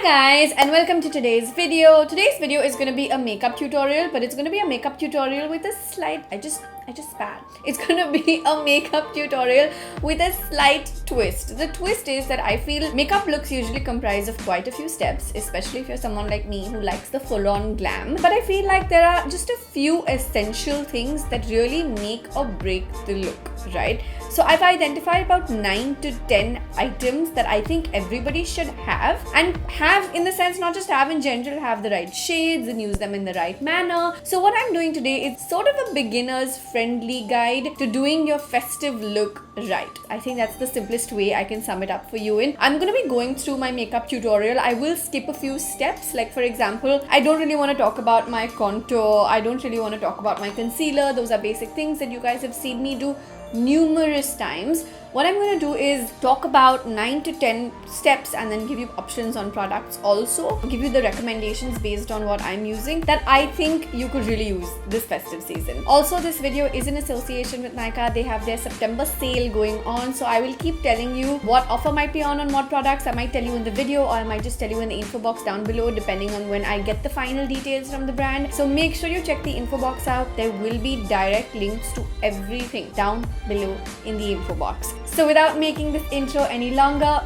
guys, and welcome to today's video. Today's video is going to be a makeup tutorial, but it's going to be a makeup tutorial with a slight I just spat. It's going to be a makeup tutorial with a slight twist. The twist is that I feel makeup looks usually comprise of quite a few steps, especially if you're someone like me who likes the full-on glam. But I feel like there are just a few essential things that really make or break the look, right? So I've identified about 9 to 10 items that I think everybody should have, and have in the sense not just have in general, have the right shades and use them in the right manner. So what I'm doing today is sort of a beginner's friendly guide to doing your festive look right. I think that's the simplest way I can sum it up for you in. I'm going to be going through my makeup tutorial. I will skip a few steps, like for example, I don't really want to talk about my contour. I don't really want to talk about my concealer. Those are basic things that you guys have seen me do numerous times. What I'm going to do is talk about 9 to 10 steps and then give you options on products, also give you the recommendations based on what I'm using that I think you could really use this festive season. Also, this video is in association with Nykaa. They have their September sale going on, so I will keep telling you what offer might be on what products. I might tell you in the video, or I might just tell you in the info box down below, depending on when I get the final details from the brand. So make sure you check the info box out. There will be direct links to everything down below in the info box. So without making this intro any longer,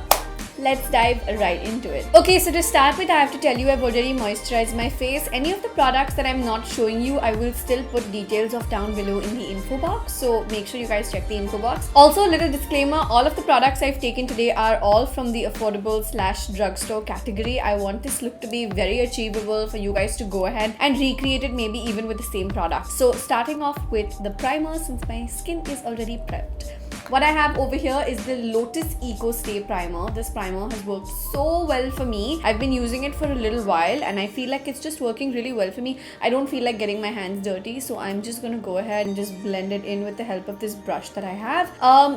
let's dive right into it. Okay, so to start with, I have to tell you I've already moisturized my face. Any of the products that I'm not showing you, I will still put details of down below in the info box. So make sure you guys check the info box. Also, a little disclaimer, all of the products I've taken today are all from the affordable / drugstore category. I want this look to be very achievable for you guys to go ahead and recreate it, maybe even with the same product. So starting off with the primer, since my skin is already prepped. What I have over here is the Lotus Eco Stay Primer. This primer has worked so well for me. I've been using it for a little while and I feel like it's just working really well for me. I don't feel like getting my hands dirty, so I'm just going to go ahead and just blend it in with the help of this brush that I have.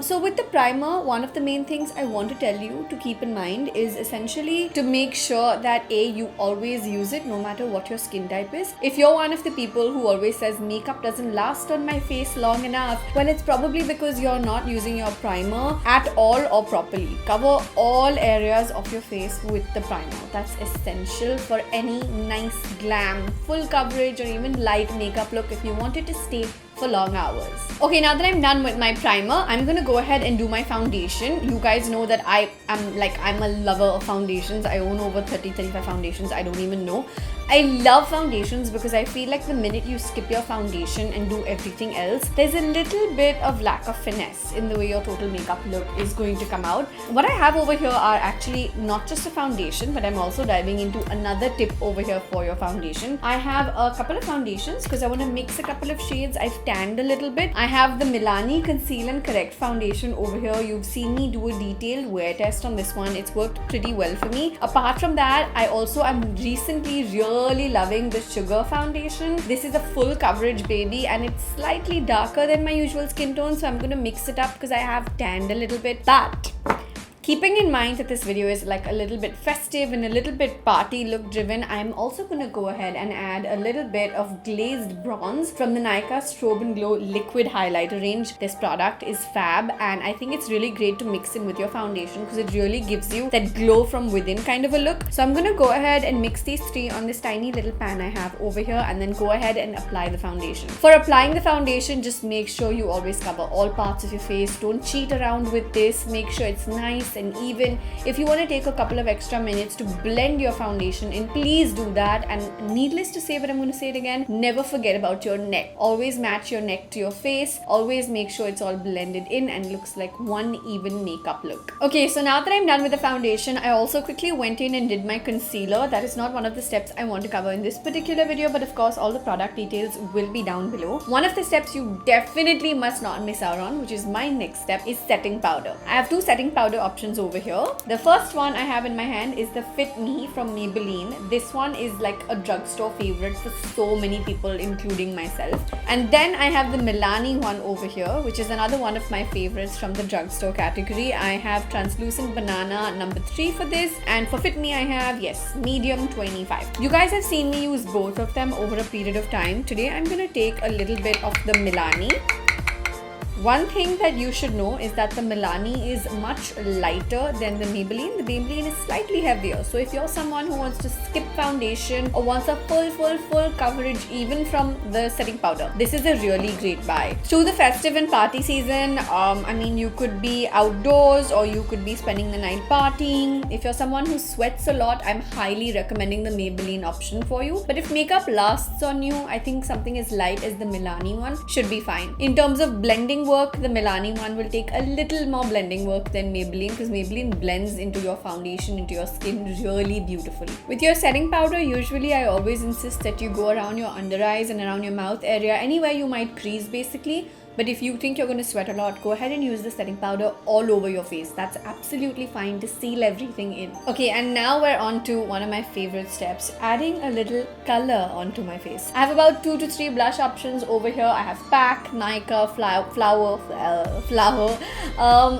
So with the primer, one of the main things I want to tell you to keep in mind is essentially to make sure that you always use it no matter what your skin type is. If you're one of the people who always says makeup doesn't last on my face long enough, well, it's probably because you're not using your primer at all or properly. Cover all areas of your face with the primer. That's essential for any nice glam, full coverage, or even light makeup look if you want it to stay for long hours. Okay, now that I'm done with my primer, I'm gonna go ahead and do my foundation. You guys know that I'm a lover of foundations. I own over 35 foundations. I don't even know. I love foundations because I feel like the minute you skip your foundation and do everything else, there's a little bit of lack of finesse in the way your total makeup look is going to come out. What I have over here are actually not just a foundation, but I'm also diving into another tip over here for your foundation. I have a couple of foundations because I want to mix a couple of shades. I've tanned a little bit. I have the Milani Conceal and Correct foundation over here. You've seen me do a detailed wear test on this one. It's worked pretty well for me. Apart from that, I also am recently really loving the Sugar foundation. This is a full coverage baby and it's slightly darker than my usual skin tone, so I'm going to mix it up because I have tanned a little bit. But keeping in mind that this video is like a little bit festive and a little bit party look driven, I'm also going to go ahead and add a little bit of glazed bronze from the Nykaa Strobe and Glow liquid highlighter range. This product is fab and I think it's really great to mix in with your foundation because it really gives you that glow from within kind of a look. So I'm going to go ahead and mix these three on this tiny little pan I have over here and then go ahead and apply the foundation. For applying the foundation, just make sure you always cover all parts of your face. Don't cheat around with this. Make sure it's nice and even. If you want to take a couple of extra minutes to blend your foundation in, please do that. And needless to say, but I'm going to say it again, never forget about your neck. Always match your neck to your face. Always make sure it's all blended in and looks like one even makeup look. Okay, so now that I'm done with the foundation, I also quickly went in and did my concealer. That is not one of the steps I want to cover in this particular video, but of course all the product details will be down below. One of the steps you definitely must not miss out on, which is my next step, is setting powder. I have two setting powder options over here. The first one I have in my hand is the Fit Me from Maybelline. This one is like a drugstore favorite for so many people, including myself. And then I have the Milani one over here, which is another one of my favorites from the drugstore category. I have Translucent Banana number 3 for this, and for Fit Me I have, yes, medium 25. You guys have seen me use both of them over a period of time. Today I'm gonna take a little bit of the Milani One thing that you should know is that the Milani is much lighter than the Maybelline. The Maybelline is slightly heavier. So if you're someone who wants to skip foundation or wants a full coverage even from the setting powder, this is a really great buy. Through the festive and party season, I mean, you could be outdoors or you could be spending the night partying. If you're someone who sweats a lot, I'm highly recommending the Maybelline option for you. But if makeup lasts on you, I think something as light as the Milani one should be fine. In terms of blending work, the Milani one will take a little more blending work than Maybelline, because Maybelline blends into your foundation, into your skin really beautifully. With your setting powder, usually I always insist that you go around your under eyes and around your mouth area, anywhere you might crease basically. But if you think you're going to sweat a lot, go ahead and use the setting powder all over your face. That's absolutely fine to seal everything in. Okay, and now we're on to one of my favorite steps, adding a little color onto my face. I have about 2 to 3 blush options over here. I have PAC, Nykaa, Flower.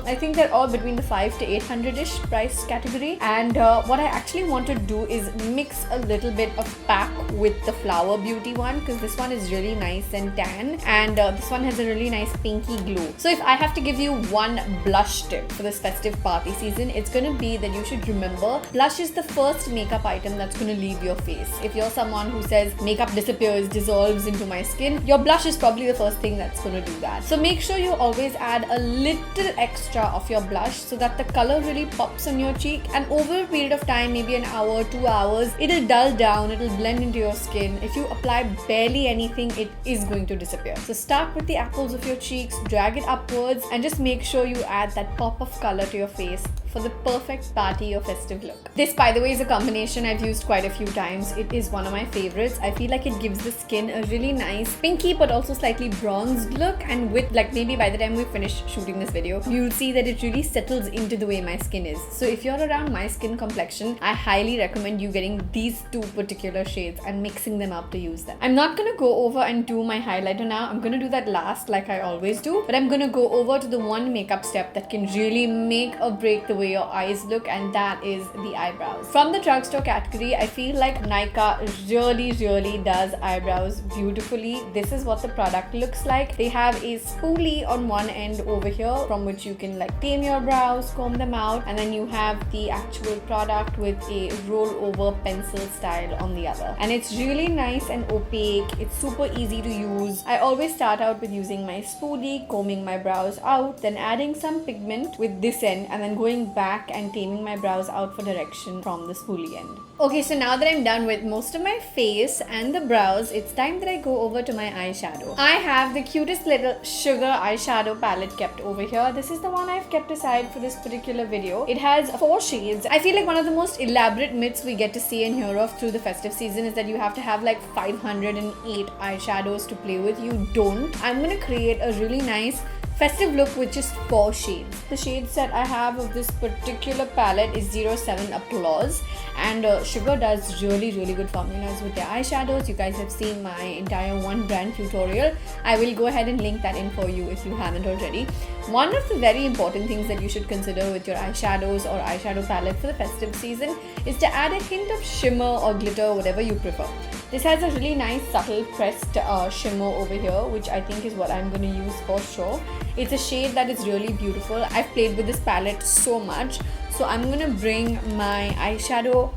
I think they're all between the 5 to 800-ish price category. And what I actually want to do is mix a little bit of PAC with the Flower Beauty one, because this one is really nice and tan, and this one has a really nice pinky glow. So if I have to give you one blush tip for this festive party season, it's going to be that you should remember blush is the first makeup item that's going to leave your face. If you're someone who says makeup disappears, dissolves into my skin, your blush is probably the first thing that's going to do that. So make sure you always add a little extra of your blush so that the color really pops on your cheek, and over a period of time, maybe an hour, 2 hours, it'll dull down, it'll blend into your skin. If you apply barely anything, it is going to disappear. So start with the apples of your cheeks, drag it upwards, and just make sure you add that pop of color to your face for the perfect party or festive look. This, by the way, is a combination I've used quite a few times. It is one of my favorites. I feel like it gives the skin a really nice pinky but also slightly bronzed look, and with like maybe by the time we finish shooting this video, you'll see that it really settles into the way my skin is. So if you're around my skin complexion, I highly recommend you getting these 2 particular shades and mixing them up to use them. I'm not gonna go over and do my highlighter now. I'm gonna do that last like I always do, but I'm gonna go over to the one makeup step that can really make or break the way your eyes look, and that is the eyebrows. From the drugstore category, I feel like Nykaa really does eyebrows beautifully. This is what the product looks like. They have a spoolie on one end over here from which you can like tame your brows, comb them out, and then you have the actual product with a roll over pencil style on the other. And it's really nice and opaque. It's super easy to use. I always start out with using my spoolie, combing my brows out, then adding some pigment with this end, and then going back and taming my brows out for direction from the spoolie end. Okay, so now that I'm done with most of my face and the brows, it's time that I go over to my eyeshadow. I have the cutest little sugar eyeshadow palette kept over here. This is the one I've kept aside for this particular video. It has 4 shades. I feel like one of the most elaborate myths we get to see and hear of through the festive season is that you have to have like 508 eyeshadows to play with. You don't. I'm gonna create a really nice festive look with just 4 shades. The shade set I have of this particular palette is 07 Applause, and Sugar does really good formulas with their eyeshadows. You guys have seen my entire one brand tutorial. I will go ahead and link that in for you if you haven't already. One of the very important things that you should consider with your eyeshadows or eyeshadow palette for the festive season is to add a hint of shimmer or glitter, whatever you prefer. This has a really nice subtle pressed shimmer over here, which I think is what I'm going to use for sure. It's a shade that is really beautiful. I've played with this palette so much, so I'm going to bring my eyeshadow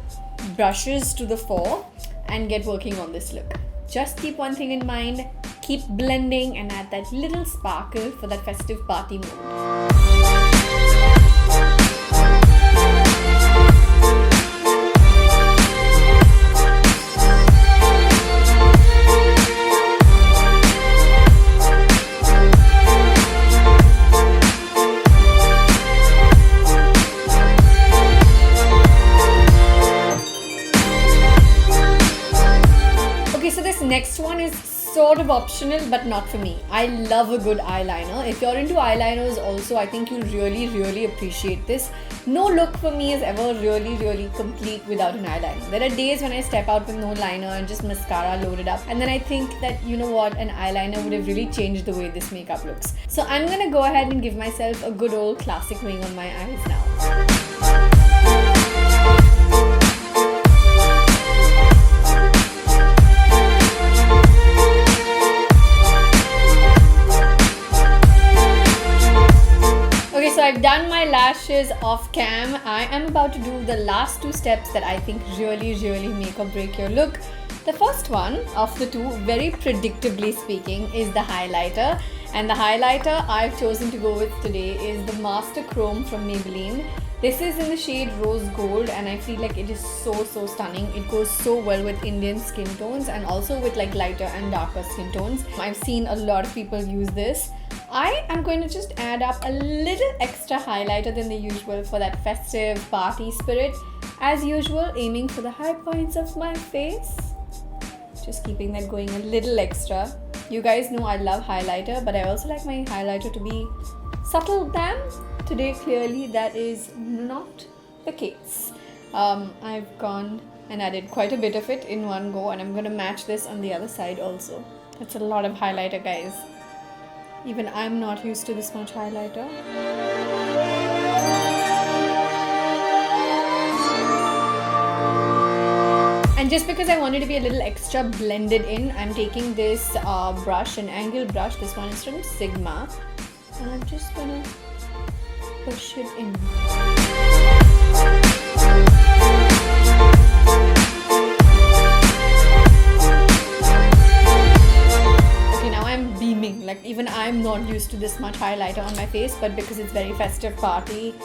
brushes to the fore and get working on this look. Just keep one thing in mind, keep blending and add that little sparkle for that festive party mood. Next one is sort of optional, but not for me. I love a good eyeliner. If you're into eyeliners also, I think you'll really appreciate this. No look for me is ever really complete without an eyeliner. There are days when I step out with no liner and just mascara loaded up, and then I think that, you know what, an eyeliner would have really changed the way this makeup looks. So I'm gonna go ahead and give myself a good old classic wing on my eyes now. is off cam. I am about to do the last two steps that I think really make or break your look. The first one of the two, very predictably speaking, is the highlighter. And the highlighter I've chosen to go with today is the Master Chrome from Maybelline. This is in the shade Rose Gold, and I feel like it is so stunning. It goes so well with Indian skin tones and also with like lighter and darker skin tones. I've seen a lot of people use this. I am going to just add up a little extra highlighter than the usual for that festive party spirit. As usual, aiming for the high points of my face. Just keeping that going a little extra. You guys know I love highlighter, but I also like my highlighter to be subtle than. Today, clearly, that is not the case. I've gone and added quite a bit of it in one go, and I'm going to match this on the other side also. That's a lot of highlighter, guys. Even I'm not used to this much highlighter. And just because I wanted to be a little extra blended in, I'm taking this brush, an angle brush. This one is from Sigma. And I'm just gonna push it in. Okay, now I'm beaming. Like, even I'm not used to this much highlighter on my face, but because it's very festive party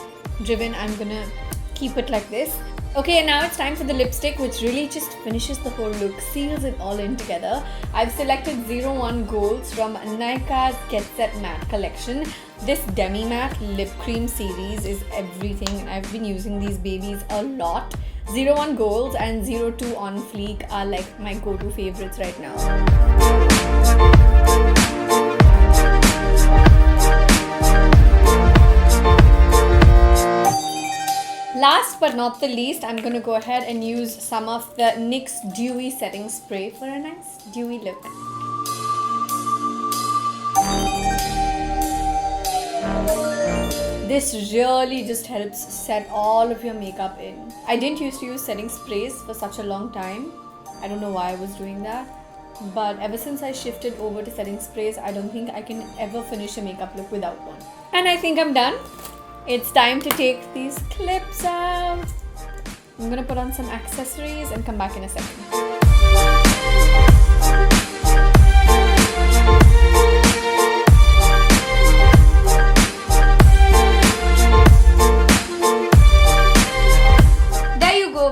driven, I'm gonna keep it like this. Okay, and now it's time for the lipstick, which really just finishes the whole look, seals it all in together. I've selected 01 Golds from Nykaa's Get Set Matte collection. This Demi Matte Lip Cream series is everything, and I've been using these babies a lot. 01 Golds and 02 On Fleek are like my go-to favorites right now. Last but not the least, I'm going to go ahead and use some of the NYX Dewy Setting Spray for a nice dewy look. This really just helps set all of your makeup in. I didn't used to use setting sprays for such a long time. I don't know why I was doing that. But ever since I shifted over to setting sprays, I don't think I can ever finish a makeup look without one. And I think I'm done. It's time to take these clips out. I'm gonna put on some accessories and come back in a second.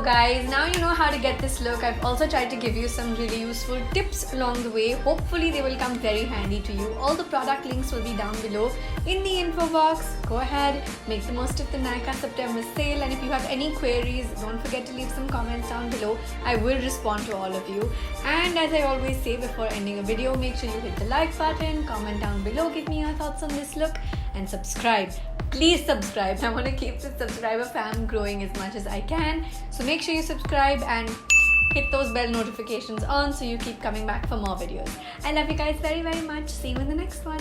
Guys, now you know how to get this look. I've also tried to give you some really useful tips along the way. Hopefully they will come very handy to you. All the product links will be down below in the info box. Go ahead, make the most of the Nykaa September sale, and if you have any queries, don't forget to leave some comments down below. I will respond to all of you. And as I always say before ending a video, make sure you hit the like button, comment down below, give me your thoughts on this look, and subscribe. Please subscribe. I want to keep the subscriber fam growing as much as I can. So make sure you subscribe and hit those bell notifications on so you keep coming back for more videos. I love you guys very much. See you in the next one.